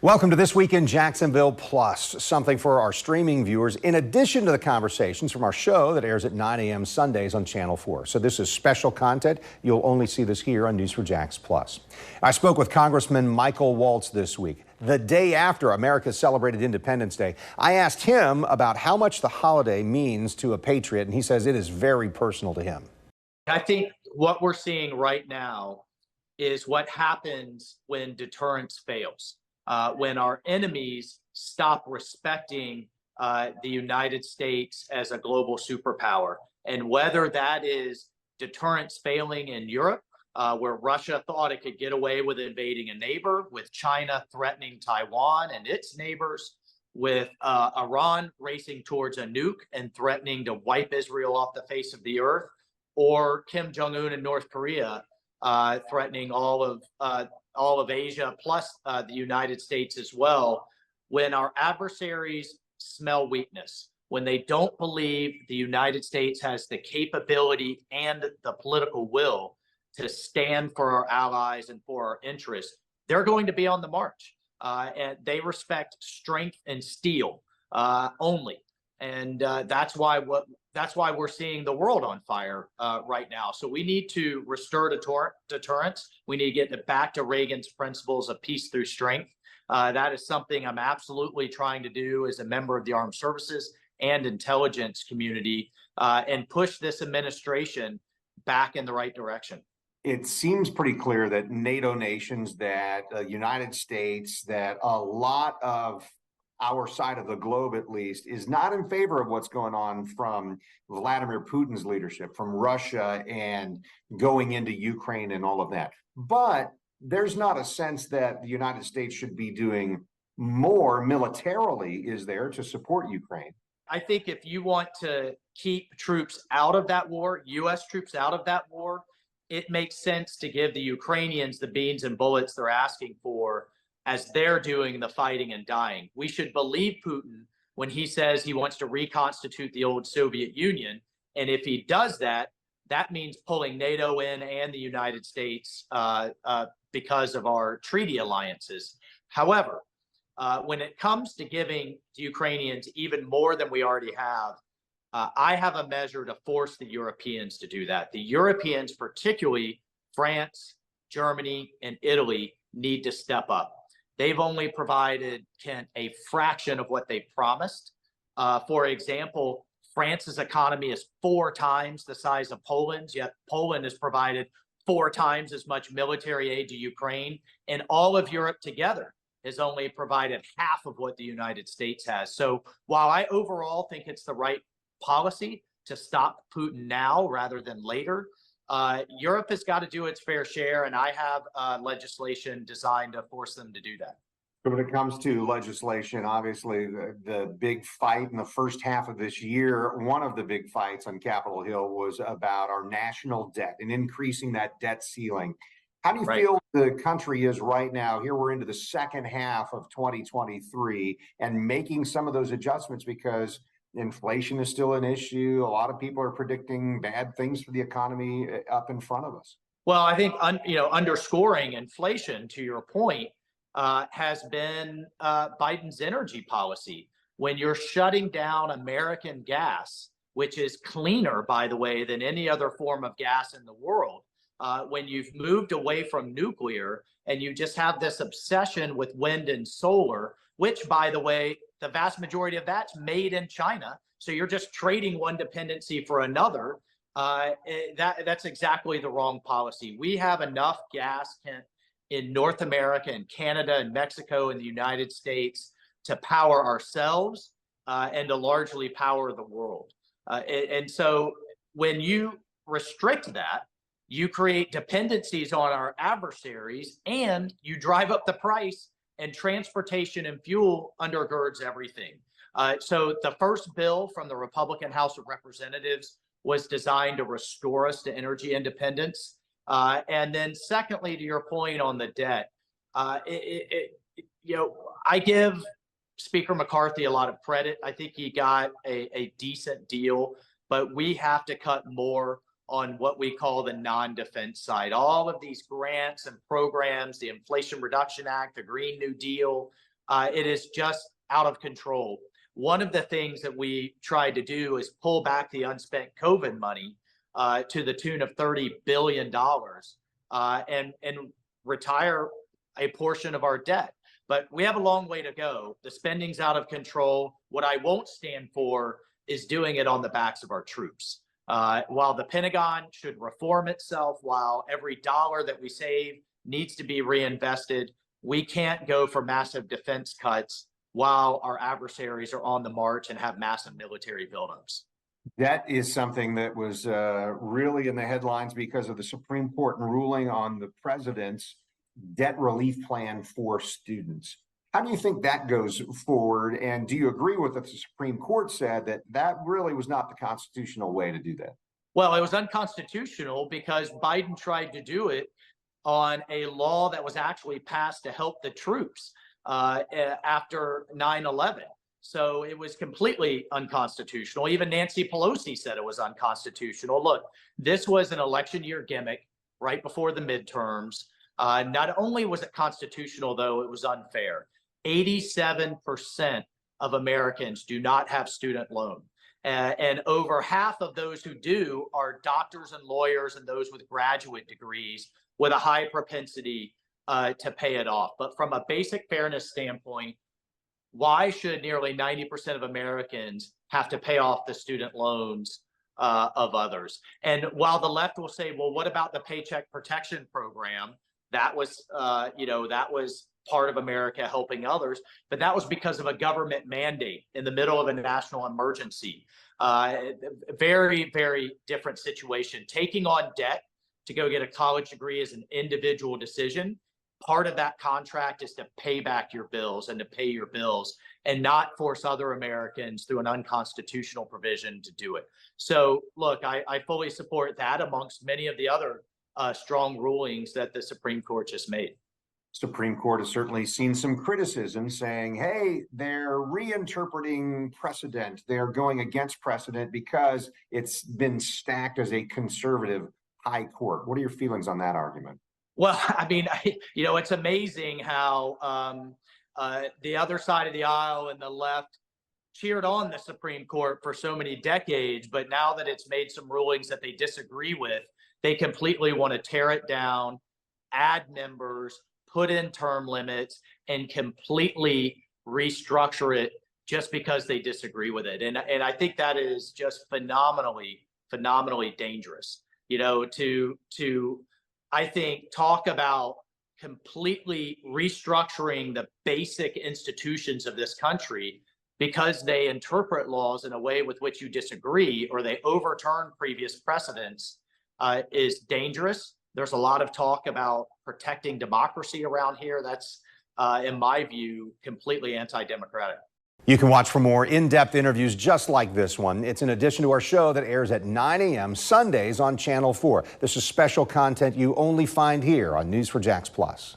Welcome to This Week in Jacksonville Plus, something for our streaming viewers, in addition to the conversations from our show that airs at 9 a.m. Sundays on Channel 4. So this is special content. You'll only see this here on News4Jax Plus. I spoke with Congressman Michael Waltz this week, the day after America celebrated Independence Day. I asked him about how much the holiday means to a patriot, and he says it is very personal to him. I think what we're seeing right now is what happens when deterrence fails. When our enemies stop respecting the United States as a global superpower. And whether that is deterrence failing in Europe, where Russia thought it could get away with invading a neighbor, with China threatening Taiwan and its neighbors, with Iran racing towards a nuke and threatening to wipe Israel off the face of the earth, or Kim Jong-un in North Korea threatening all of Asia, plus the United States as well. When our adversaries smell weakness, when they don't believe the United States has the capability and the political will to stand for our allies and for our interests, they're going to be on the march. And they respect strength and steel only. And that's why we're seeing the world on fire right now. So we need to restore deterrence. We need to get back to Reagan's principles of peace through strength. That is something I'm absolutely trying to do as a member of the armed services and intelligence community, and push this administration back in the right direction. It seems pretty clear that NATO nations, that United States, that a lot of our side of the globe, at least, is not in favor of what's going on from Vladimir Putin's leadership, from Russia and going into Ukraine and all of that. But there's not a sense that the United States should be doing more militarily, is there, to support Ukraine? I think if you want to keep troops out of that war, U.S. troops out of that war, it makes sense to give the Ukrainians the beans and bullets they're asking for as they're doing the fighting and dying. We should believe Putin when he says he wants to reconstitute the old Soviet Union. And if he does that, that means pulling NATO in and the United States because of our treaty alliances. However, when it comes to giving the Ukrainians even more than we already have, I have a measure to force the Europeans to do that. The Europeans, particularly France, Germany, and Italy, need to step up. They've only provided, Kent, a fraction of what they promised. For example, France's economy is 4 times the size of Poland's, yet Poland has provided 4 times as much military aid to Ukraine, and all of Europe together has only provided half of what the United States has. So while I overall think it's the right policy to stop Putin now rather than later, Europe has got to do its fair share, and I have legislation designed to force them to do that. So when it comes to legislation, obviously the big fight in the first half of this year, one of the big fights on Capitol Hill was about our national debt and increasing that debt ceiling. How do you feel the country is right now? Here we're into the second half of 2023 and making some of those adjustments because inflation is still an issue. A lot of people are predicting bad things for the economy up in front of us. Well, I think underscoring inflation, to your point, has been Biden's energy policy. When you're shutting down American gas, which is cleaner, by the way, than any other form of gas in the world, when you've moved away from nuclear and you just have this obsession with wind and solar, which, by the way, the vast majority of that's made in China. So you're just trading one dependency for another. That's exactly the wrong policy. We have enough gas in North America and Canada and Mexico and the United States to power ourselves and to largely power the world. And so when you restrict that, you create dependencies on our adversaries and you drive up the price, and transportation and fuel undergirds everything. So the first bill from the Republican House of Representatives was designed to restore us to energy independence. And then secondly, to your point on the debt, I give Speaker McCarthy a lot of credit. I think he got a decent deal, but we have to cut more on what we call the non-defense side. All of these grants and programs, the Inflation Reduction Act, the Green New Deal, It is just out of control. One of the things that we tried to do is pull back the unspent COVID money to the tune of $30 billion and retire a portion of our debt. But we have a long way to go. The spending's out of control. What I won't stand for is doing it on the backs of our troops. While the Pentagon should reform itself, while every dollar that we save needs to be reinvested, we can't go for massive defense cuts while our adversaries are on the march and have massive military buildups. That is something that was really in the headlines because of the Supreme Court ruling on the president's debt relief plan for students. How do you think that goes forward? And do you agree with what the Supreme Court said, that that really was not the constitutional way to do that? Well, it was unconstitutional because Biden tried to do it on a law that was actually passed to help the troops after 9/11. So it was completely unconstitutional. Even Nancy Pelosi said it was unconstitutional. Look, this was an election year gimmick right before the midterms. Not only was it constitutional, though, it was unfair. 87% of Americans do not have student loan. And over half of those who do are doctors and lawyers and those with graduate degrees with a high propensity to pay it off. But from a basic fairness standpoint, why should nearly 90% of Americans have to pay off the student loans of others? And while the left will say, well, what about the Paycheck Protection Program? That was, that was part of America helping others, but that was because of a government mandate in the middle of a national emergency. Very, very different situation. Taking on debt to go get a college degree is an individual decision. Part of that contract is to pay back your bills and to pay your bills and not force other Americans through an unconstitutional provision to do it. So look, I fully support that amongst many of the other strong rulings that the Supreme Court just made. Supreme Court has certainly seen some criticism saying, hey, they're reinterpreting precedent. They're going against precedent because it's been stacked as a conservative high court. What are your feelings on that argument? Well, I mean, it's amazing how the other side of the aisle and the left cheered on the Supreme Court for so many decades, but now that it's made some rulings that they disagree with, they completely want to tear it down, add members, put in term limits, and completely restructure it just because they disagree with it. And I think that is just phenomenally dangerous. I think, talk about completely restructuring the basic institutions of this country because they interpret laws in a way with which you disagree or they overturn previous precedents is dangerous. There's a lot of talk about protecting democracy around here. That's, in my view, completely anti-democratic. You can watch for more in-depth interviews just like this one. It's in addition to our show that airs at 9 a.m. Sundays on Channel 4. This is special content you only find here on News4JAX Plus.